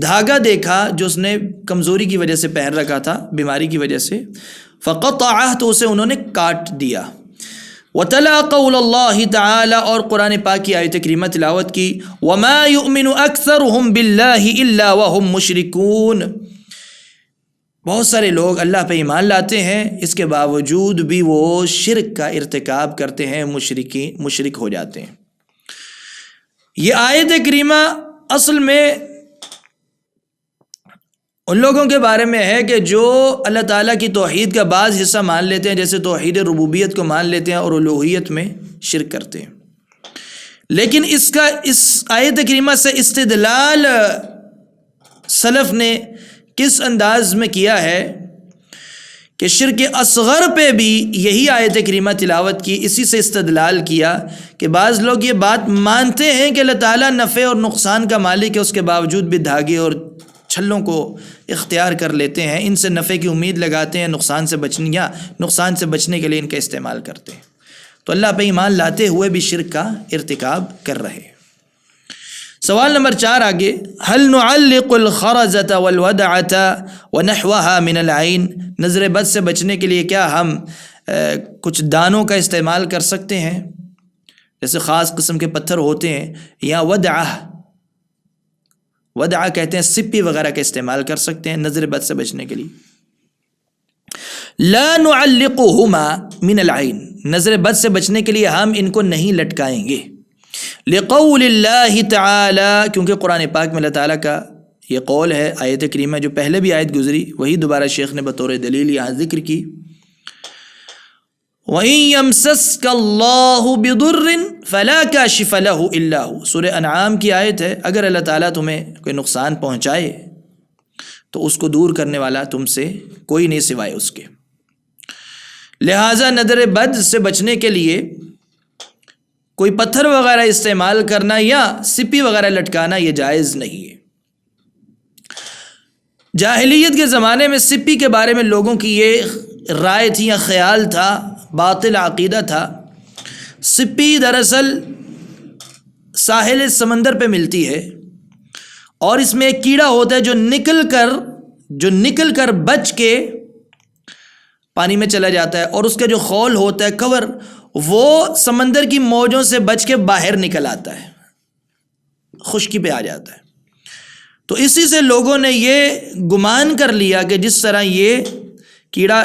دھاگا دیکھا جو اس نے کمزوری کی وجہ سے پہن رکھا تھا، بیماری کی وجہ سے. فقطعہ، تو اسے انہوں نے کاٹ دیا. وتلا قول اللہ تعالی، اور قرآن پاک کی آیت کریمہ تلاوت کی، وما یؤمن اکثرهم باللہ الا وهم مشرکون. بہت سارے لوگ اللہ پہ ایمان لاتے ہیں، اس کے باوجود بھی وہ شرک کا ارتکاب کرتے ہیں، مشرک ہو جاتے ہیں. یہ آیت کریمہ اصل میں ان لوگوں کے بارے میں ہے کہ جو اللہ تعالیٰ کی توحید کا بعض حصہ مان لیتے ہیں، جیسے توحید ربوبیت کو مان لیتے ہیں اور الوہیت میں شرک کرتے ہیں. لیکن اس آیت کریمہ سے استدلال سلف نے کس انداز میں کیا ہے کہ شرک اصغر پہ بھی یہی آیت کریمہ تلاوت کی، اسی سے استدلال کیا کہ بعض لوگ یہ بات مانتے ہیں کہ اللہ تعالیٰ نفع اور نقصان کا مالک ہے، اس کے باوجود بھی دھاگے اور چھلوں کو اختیار کر لیتے ہیں، ان سے نفع کی امید لگاتے ہیں، نقصان سے بچنے کے لیے ان کا استعمال کرتے ہیں. تو اللہ پہ ایمان لاتے ہوئے بھی شرک کا ارتکاب کر رہے ہیں. سوال نمبر 4 آگے، هل نعلق الخرزة والودعة ونحوها من العين. نظر بد سے بچنے کے لیے کیا ہم کچھ دانوں کا استعمال کر سکتے ہیں، جیسے خاص قسم کے پتھر ہوتے ہیں، یا ودعہ کہتے ہیں سپی وغیرہ کا استعمال کر سکتے ہیں نظر بد سے بچنے کے لیے. لا نعلقهما من العین، نظر بد سے بچنے کے لیے ہم ان کو نہیں لٹکائیں گے. لقول اللہ تعالی، کیونکہ قرآن پاک میں اللہ تعالیٰ کا یہ قول ہے، آیت کریمہ جو پہلے بھی آیت گزری وہی دوبارہ شیخ نے بطور دلیل یہاں ذکر کی. وَإِن يَمْسَسْكَ اللَّهُ بِضُرٍّ فَلَا كَاشِفَ لَهُ إِلَّا هُوَ. سورہ انعام کی آیت ہے، اگر اللہ تعالیٰ تمہیں کوئی نقصان پہنچائے تو اس کو دور کرنے والا تم سے کوئی نہیں سوائے اس کے. لہٰذا نظر بد سے بچنے کے لیے کوئی پتھر وغیرہ استعمال کرنا یا سپی وغیرہ لٹکانا یہ جائز نہیں ہے. جاہلیت کے زمانے میں سپی کے بارے میں لوگوں کی یہ رائے تھی یا خیال تھا، باطل عقیدہ تھا. سپی دراصل ساحل سمندر پہ ملتی ہے اور اس میں ایک کیڑا ہوتا ہے جو نکل کر بچ کے پانی میں چلا جاتا ہے، اور اس کا جو خول ہوتا ہے، کور، وہ سمندر کی موجوں سے بچ کے باہر نکل آتا ہے، خشکی پہ آ جاتا ہے. تو اسی سے لوگوں نے یہ گمان کر لیا کہ جس طرح یہ کیڑا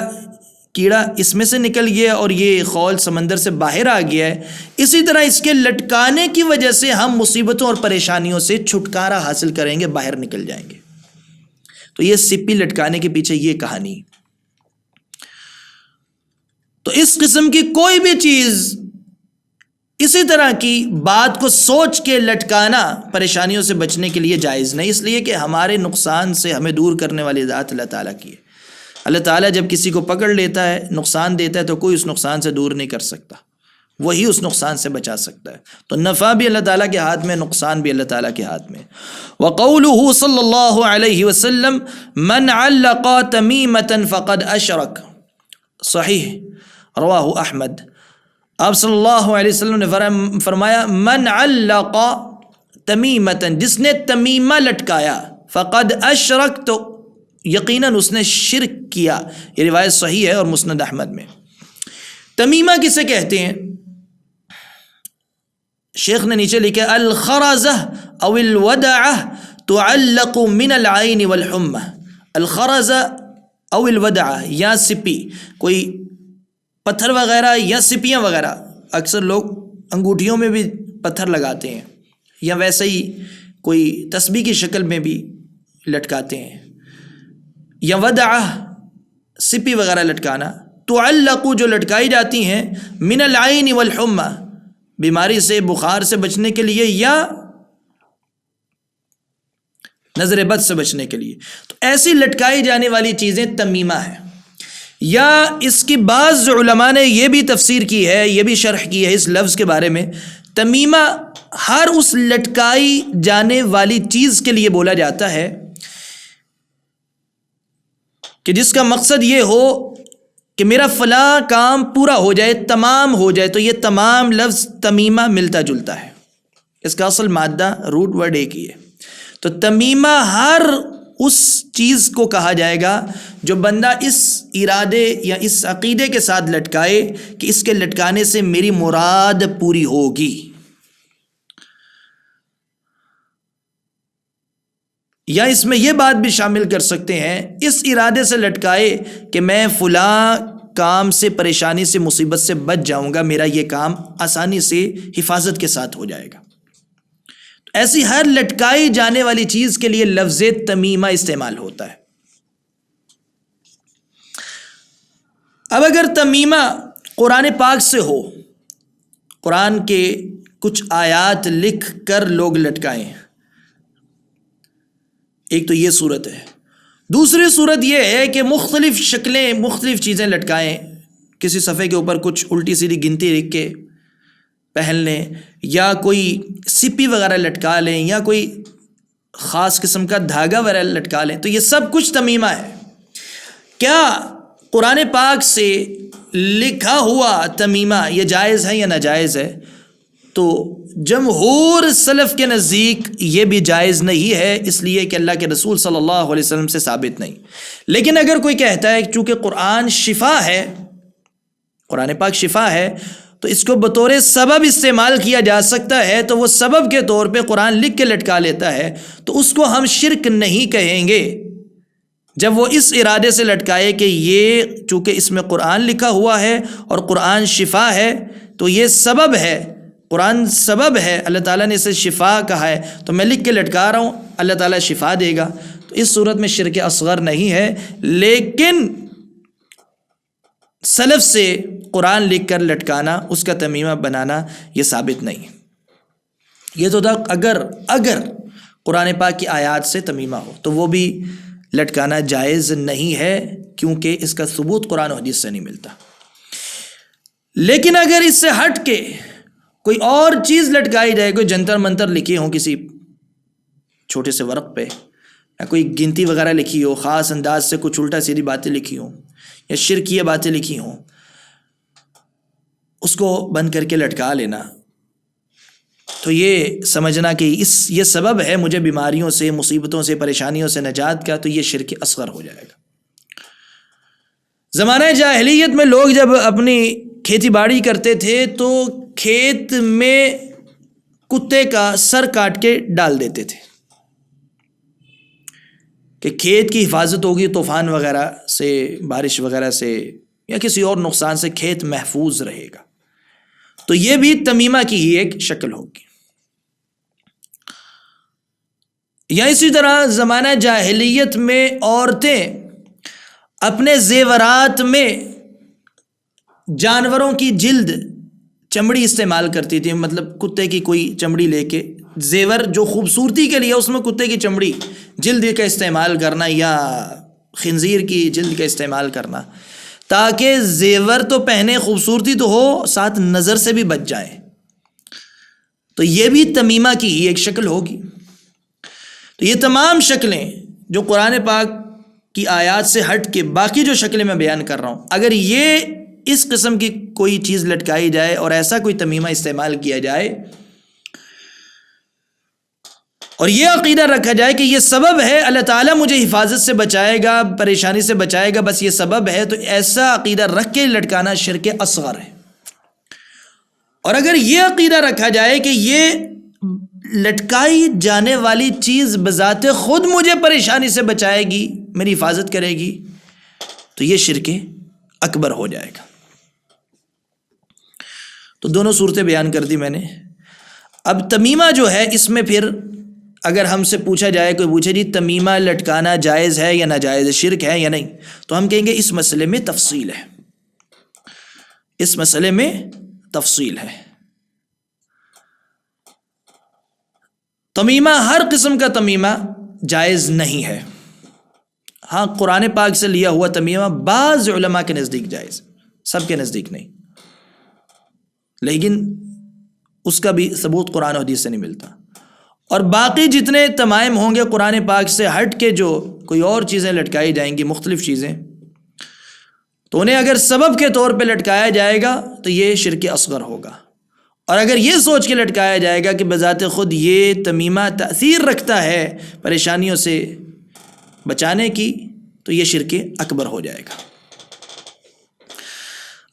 اس میں سے نکل گیا اور یہ خول سمندر سے باہر آ گیا ہے، اسی طرح اس کے لٹکانے کی وجہ سے ہم مصیبتوں اور پریشانیوں سے چھٹکارا حاصل کریں گے، باہر نکل جائیں گے. تو یہ سپی لٹکانے کے پیچھے یہ کہانی. تو اس قسم کی کوئی بھی چیز اسی طرح کی بات کو سوچ کے لٹکانا پریشانیوں سے بچنے کے لیے جائز نہیں، اس لیے کہ ہمارے نقصان سے ہمیں دور کرنے والی ذات اللہ تعالیٰ کی ہے. اللہ تعالیٰ جب کسی کو پکڑ لیتا ہے، نقصان دیتا ہے، تو کوئی اس نقصان سے دور نہیں کر سکتا، وہی اس نقصان سے بچا سکتا ہے. تو نفع بھی اللہ تعالیٰ کے ہاتھ میں، نقصان بھی اللہ تعالیٰ کے ہاتھ میں. وقولہ صلی اللہ علیہ وسلم من علق تمیمة فقد اشرک، صحیح رواہ احمد. آپ صلی اللہ علیہ وسلم نے فرمایا من علق تمیمة، جس نے تمیمہ لٹکایا، فقد اشرک، تو یقیناً اس نے شرک کیا. یہ روایت صحیح ہے اور مسند احمد میں. تمیمہ کسے کہتے ہیں؟ شیخ نے نیچے لکھا الخرزہ او الودعہ تعلق من العین والحمہ. الخرزہ او الودعہ یا سپی، کوئی پتھر وغیرہ یا سپیاں وغیرہ، اکثر لوگ انگوٹھیوں میں بھی پتھر لگاتے ہیں یا ویسے ہی کوئی تسبیح کی شکل میں بھی لٹکاتے ہیں، یا ودعہ سپی وغیرہ لٹکانا. تعلق جو لٹکائی جاتی ہیں من العین والحمہ، بیماری سے، بخار سے بچنے کے لیے یا نظر بد سے بچنے کے لیے. تو ایسی لٹکائی جانے والی چیزیں تمیمہ ہیں. یا اس کی بعض علماء نے یہ بھی تفسیر کی ہے، یہ بھی شرح کی ہے اس لفظ کے بارے میں، تمیمہ ہر اس لٹکائی جانے والی چیز کے لیے بولا جاتا ہے کہ جس کا مقصد یہ ہو کہ میرا فلاں کام پورا ہو جائے، تمام ہو جائے. تو یہ تمام لفظ تمیمہ ملتا جلتا ہے، اس کا اصل مادہ روٹ ورڈ ایک ہی ہے. تو تمیمہ ہر اس چیز کو کہا جائے گا جو بندہ اس ارادے یا اس عقیدے کے ساتھ لٹکائے کہ اس کے لٹکانے سے میری مراد پوری ہوگی. یا اس میں یہ بات بھی شامل کر سکتے ہیں، اس ارادے سے لٹکائے کہ میں فلاں کام سے، پریشانی سے، مصیبت سے بچ جاؤں گا، میرا یہ کام آسانی سے حفاظت کے ساتھ ہو جائے گا. ایسی ہر لٹکائی جانے والی چیز کے لیے لفظ تمیمہ استعمال ہوتا ہے. اب اگر تمیمہ قرآن پاک سے ہو، قرآن کے کچھ آیات لکھ کر لوگ لٹکائیں، ایک تو یہ صورت ہے. دوسری صورت یہ ہے کہ مختلف شکلیں، مختلف چیزیں لٹکائیں، کسی صفحے کے اوپر کچھ الٹی سیدھی گنتی لکھ کے پہن لیں، یا کوئی سپی وغیرہ لٹکا لیں، یا کوئی خاص قسم کا دھاگا وغیرہ لٹکا لیں. تو یہ سب کچھ تمیمہ ہے. کیا قرآن پاک سے لکھا ہوا تمیمہ یہ جائز ہے یا ناجائز ہے؟ تو جمہور سلف کے نزدیک یہ بھی جائز نہیں ہے، اس لیے کہ اللہ کے رسول صلی اللہ علیہ وسلم سے ثابت نہیں. لیکن اگر کوئی کہتا ہے چونکہ قرآن شفا ہے، قرآن پاک شفا ہے، تو اس کو بطور سبب استعمال کیا جا سکتا ہے، تو وہ سبب کے طور پہ قرآن لکھ کے لٹکا لیتا ہے، تو اس کو ہم شرک نہیں کہیں گے جب وہ اس ارادے سے لٹکائے کہ یہ چونکہ اس میں قرآن لکھا ہوا ہے اور قرآن شفا ہے، تو یہ سبب ہے، قرآن سبب ہے، اللہ تعالیٰ نے اسے شفا کہا ہے، تو میں لکھ کے لٹکا رہا ہوں، اللہ تعالیٰ شفا دے گا. تو اس صورت میں شرک اصغر نہیں ہے. لیکن سلف سے قرآن لکھ کر لٹکانا، اس کا تمیمہ بنانا، یہ ثابت نہیں. یہ تو تھا اگر قرآن پاک کی آیات سے تمیمہ ہو تو وہ بھی لٹکانا جائز نہیں ہے، کیونکہ اس کا ثبوت قرآن و حدیث سے نہیں ملتا. لیکن اگر اس سے ہٹ کے کوئی اور چیز لٹکائی جائے، کوئی جنتر منتر لکھی ہوں کسی چھوٹے سے ورق پہ، یا کوئی گنتی وغیرہ لکھی ہو، خاص انداز سے کچھ الٹا سیدھی باتیں لکھی ہوں یا شرکیہ باتیں لکھی ہوں، اس کو بند کر کے لٹکا لینا، تو یہ سمجھنا کہ یہ سبب ہے مجھے بیماریوں سے، مصیبتوں سے، پریشانیوں سے نجات کا، تو یہ شرک اصغر ہو جائے گا. زمانہ جاہلیت میں لوگ جب اپنی کھیتی باڑی کرتے تھے تو کھیت میں کتے کا سر کاٹ کے ڈال دیتے تھے کہ کھیت کی حفاظت ہوگی، طوفان وغیرہ سے، بارش وغیرہ سے یا کسی اور نقصان سے کھیت محفوظ رہے گا. تو یہ بھی تمیمہ کی ہی ایک شکل ہوگی. یا اسی طرح زمانہ جاہلیت میں عورتیں اپنے زیورات میں جانوروں کی جلد، چمڑی استعمال کرتی تھی، مطلب کتے کی کوئی چمڑی لے کے، زیور جو خوبصورتی کے لیے اس میں کتے کی چمڑی، جلد کا استعمال کرنا، یا خنزیر کی جلد کا استعمال کرنا، تاکہ زیور تو پہنے، خوبصورتی تو ہو، ساتھ نظر سے بھی بچ جائے. تو یہ بھی تمیمہ کی ہی ایک شکل ہوگی. تو یہ تمام شکلیں جو قرآن پاک کی آیات سے ہٹ کے باقی جو شکلیں میں بیان کر رہا ہوں، اگر یہ اس قسم کی کوئی چیز لٹکائی جائے اور ایسا کوئی تمیمہ استعمال کیا جائے اور یہ عقیدہ رکھا جائے کہ یہ سبب ہے، اللہ تعالیٰ مجھے حفاظت سے بچائے گا، پریشانی سے بچائے گا، بس یہ سبب ہے، تو ایسا عقیدہ رکھ کے لٹکانا شرک اصغر ہے۔ اور اگر یہ عقیدہ رکھا جائے کہ یہ لٹکائی جانے والی چیز بذات خود مجھے پریشانی سے بچائے گی، میری حفاظت کرے گی، تو یہ شرک اکبر ہو جائے گا۔ تو دونوں صورتیں بیان کر دی میں نے۔ اب تمیمہ جو ہے، اس میں پھر اگر ہم سے پوچھا جائے، کوئی پوچھے جی تمیمہ لٹکانا جائز ہے یا ناجائز، شرک ہے یا نہیں، تو ہم کہیں گے اس مسئلے میں تفصیل ہے، اس مسئلے میں تفصیل ہے۔ تمیمہ، ہر قسم کا تمیمہ جائز نہیں ہے۔ ہاں، قرآن پاک سے لیا ہوا تمیمہ بعض علماء کے نزدیک جائز، سب کے نزدیک نہیں، لیکن اس کا بھی ثبوت قرآن و حدیث سے نہیں ملتا۔ اور باقی جتنے تمائم ہوں گے قرآن پاک سے ہٹ کے، جو کوئی اور چیزیں لٹکائی جائیں گی، مختلف چیزیں، تو انہیں اگر سبب کے طور پہ لٹکایا جائے گا تو یہ شرک اصغر ہوگا۔ اور اگر یہ سوچ کے لٹکایا جائے گا کہ بذات خود یہ تمیمہ تأثیر رکھتا ہے پریشانیوں سے بچانے کی، تو یہ شرک اکبر ہو جائے گا۔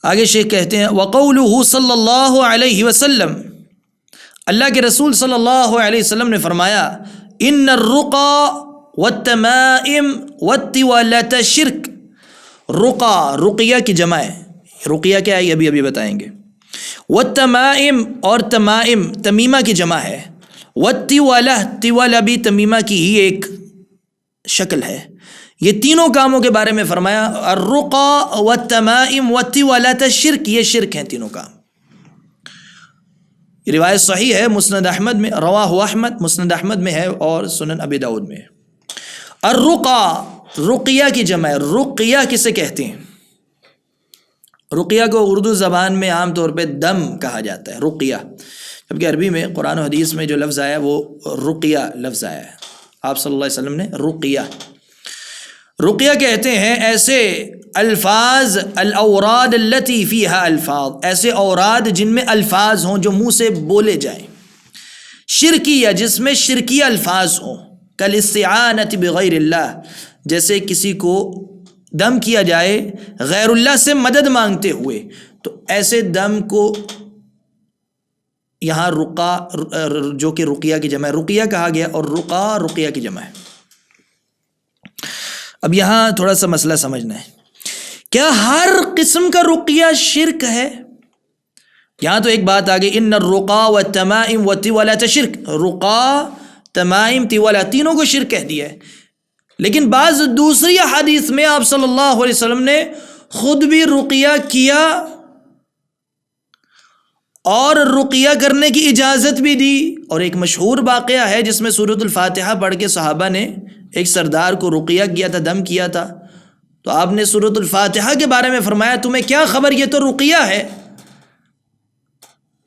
آگے شیخ کہتے ہیں وَقَوْلُهُ صلی اللہ علیہ وسلم، اللہ کے رسول صلی اللہ علیہ وسلم نے فرمایا ان الرقى والتمائم والتوالة شرک۔ رقا، رقیہ کی جمع ہے، رقیہ کیا ہے یہ ابھی بتائیں گے۔ والتمائم، اور تمائم تمیمہ کی جمع ہے۔ والتوالہ، توالہ بھی تمیمہ کی ہی ایک شکل ہے۔ یہ تینوں کاموں کے بارے میں فرمایا الرقى والتمائم والتوالة شرک، یہ شرک ہیں تینوں کام۔ یہ روایت صحیح ہے، مسند احمد میں، رواہ احمد، مسند احمد میں ہے، اور سنن ابی داؤد میں ہے۔ الرقى، رقیہ کی جمع ہے۔ رقیہ کسے کہتے ہیں؟ رقیہ کو اردو زبان میں عام طور پہ دم کہا جاتا ہے، رقیہ، جبکہ عربی میں قرآن و حدیث میں جو لفظ آیا وہ رقیہ لفظ آیا ہے۔ آپ صلی اللہ علیہ وسلم نے رقیہ، رقیہ کہتے ہیں ایسے الفاظ، الاوراد التي فيها الفاظ، ایسے اوراد جن میں الفاظ ہوں جو منہ سے بولے جائیں، شرکیہ جس میں شرکیہ الفاظ ہوں، کالاستعانۃ بغیر اللہ، جیسے کسی کو دم کیا جائے غیر اللہ سے مدد مانگتے ہوئے، تو ایسے دم کو یہاں رقا، جو کہ رقیہ کی جمع ہے، رقیہ کہا گیا، اور رقا رقیہ کی جمع ہے۔ اب یہاں تھوڑا سا مسئلہ سمجھنا ہے، کیا ہر قسم کا رقیہ شرک ہے؟ یہاں تو ایک بات آگئی ان الرقا والتمائم والتوالة شرک، رقا، تمائم، توالہ تینوں کو شرک کہہ دیا ہے، لیکن بعض دوسری حدیث میں آپ صلی اللہ علیہ وسلم نے خود بھی رقیہ کیا اور رقیہ کرنے کی اجازت بھی دی۔ اور ایک مشہور واقعہ ہے جس میں سورۃ الفاتحہ پڑھ کے صحابہ نے ایک سردار کو رقیہ کیا تھا، دم کیا تھا، تو آپ نے سورۃ الفاتحہ کے بارے میں فرمایا تمہیں کیا خبر، یہ تو رقیہ ہے،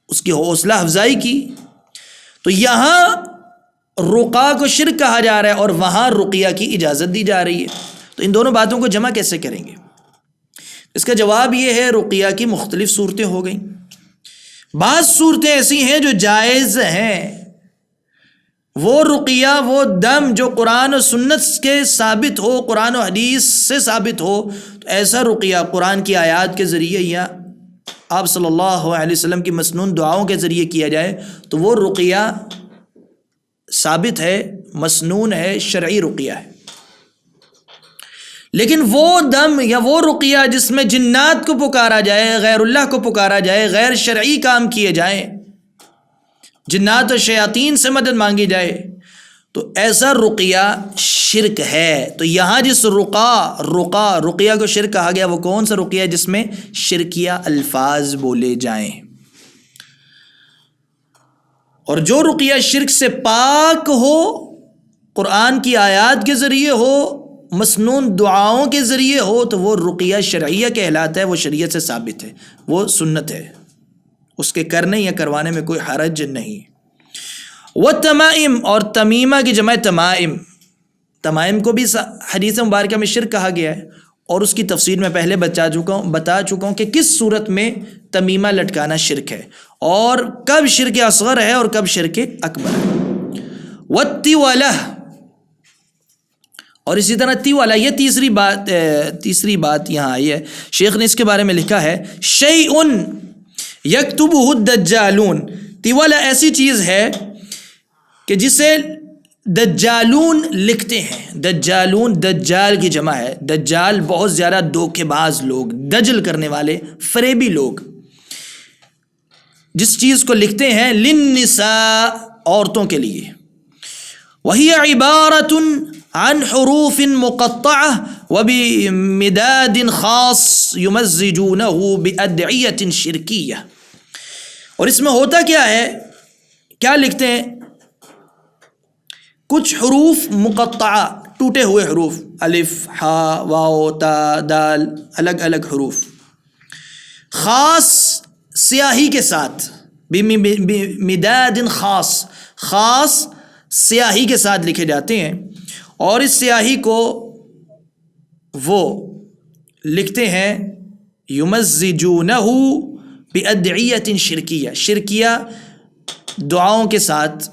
اس کی حوصلہ افزائی کی۔ تو یہاں رقا کو شرک کہا جا رہا ہے اور وہاں رقیہ کی اجازت دی جا رہی ہے، تو ان دونوں باتوں کو جمع کیسے کریں گے؟ اس کا جواب یہ ہے رقیہ کی مختلف صورتیں ہو گئیں۔ بعض صورتیں ایسی ہیں جو جائز ہیں، وہ رقیہ، وہ دم جو قرآن و سنت کے ثابت ہو، قرآن و حدیث سے ثابت ہو، تو ایسا رقیہ قرآن کی آیات کے ذریعے یا آپ صلی اللہ علیہ وسلم کی مسنون دعاؤں کے ذریعے کیا جائے تو وہ رقیہ ثابت ہے، مسنون ہے، شرعی رقیہ ہے۔ لیکن وہ دم یا وہ رقیہ جس میں جنات کو پکارا جائے، غیر اللہ کو پکارا جائے، غیر شرعی کام کیے جائیں، جنات و شیاطین سے مدد مانگی جائے، تو ایسا رقیہ شرک ہے۔ تو یہاں جس رقیہ کو شرک کہا گیا، وہ کون سا رقیہ ہے جس میں شرکیہ الفاظ بولے جائیں؟ اور جو رقیہ شرک سے پاک ہو، قرآن کی آیات کے ذریعے ہو، مسنون دعاؤں کے ذریعے ہو، تو وہ رقیہ شرعیہ کہلاتا ہے، وہ شریعت سے ثابت ہے، وہ سنت ہے، اس کے کرنے یا کروانے میں کوئی حرج نہیں۔ والتمائم، اور تمیمہ کی جمع تمائم، تمائم کو بھی حدیث مبارکہ میں شرک کہا گیا ہے، اور اس کی تفصیل میں پہلے بتا چکا ہوں کہ کس صورت میں تمیمہ لٹکانا شرک ہے، اور کب شرک اصغر ہے اور کب شرک اکبر ہے۔ والتولہ، اور اسی طرح تیولہ، یہ تیسری بات یہاں آئی ہے، شیخ نے اس کے بارے میں لکھا ہے شیء یکتبہ الدجالون، تیولہ ایسی چیز ہے کہ جسے دجالون لکھتے ہیں۔ دجالون دجال کی جمع ہے، دجال بہت زیادہ دھوکے باز لوگ، دجل کرنے والے، فریبی لوگ، جس چیز کو لکھتے ہیں للنساء، عورتوں کے لیے، وہی عبارۃ عن حروف مقطعہ وبمداد خاص یمزجونہ بادعیۃ شرکیہ، اور اس میں ہوتا کیا ہے، کیا لکھتے ہیں، کچھ حروف مقطعہ، ٹوٹے ہوئے حروف، الف، ہا، واو، تا، دال، الگ الگ حروف، خاص سیاہی کے ساتھ، بمداد خاص سیاہی کے ساتھ لکھے جاتے ہیں، اور اس سیاہی کو وہ لکھتے ہیں یمزجونہ بادعیۃ شرکیہ دعاؤں کے ساتھ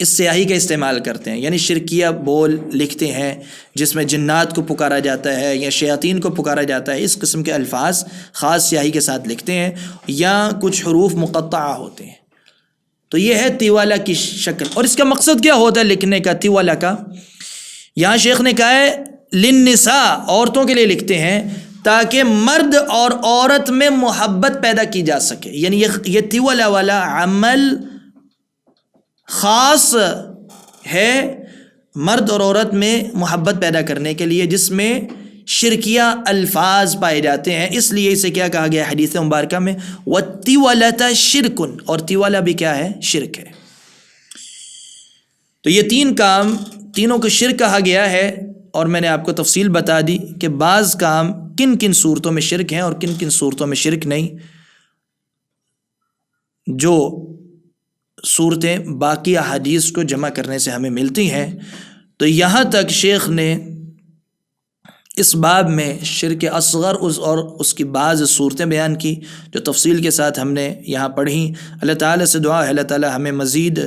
اس سیاہی کا استعمال کرتے ہیں، یعنی شرکیہ بول لکھتے ہیں جس میں جنات کو پکارا جاتا ہے یا شیاطین کو پکارا جاتا ہے، اس قسم کے الفاظ خاص سیاہی کے ساتھ لکھتے ہیں، یا کچھ حروف مقطعہ ہوتے ہیں۔ تو یہ ہے تیولہ کی شکل، اور اس کا مقصد کیا ہوتا ہے لکھنے کا، تیولہ کا؟ یہاں شیخ نے کہا ہے للنساء، عورتوں کے لیے لکھتے ہیں تاکہ مرد اور عورت میں محبت پیدا کی جا سکے، یعنی یہ تیولہ والا عمل خاص ہے مرد اور عورت میں محبت پیدا کرنے کے لیے، جس میں شرکیہ الفاظ پائے جاتے ہیں، اس لیے اسے کیا کہا گیا حدیث مبارکہ میں وَالتِّوَلَةَ شِرْكٌ، اور تیولہ بھی کیا ہے، شرک ہے۔ تو یہ تین کام، تینوں کو شرک کہا گیا ہے، اور میں نے آپ کو تفصیل بتا دی کہ بعض کام کن کن صورتوں میں شرک ہیں اور کن کن صورتوں میں شرک نہیں، جو صورتیں باقی احادیث کو جمع کرنے سے ہمیں ملتی ہیں۔ تو یہاں تک شیخ نے اس باب میں شرک اصغر اور اس کی بعض صورتیں بیان کی، جو تفصیل کے ساتھ ہم نے یہاں پڑھی۔ اللہ تعالیٰ سے دعا ہے اللہ تعالیٰ ہمیں مزید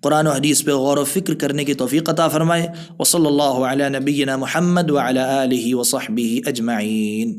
قرآن و حدیث پہ غور و فکر کرنے کی توفیق عطا فرمائے۔ وصلی اللہ علی نبینا محمد وعلی آلہ وصحبہ اجمعین۔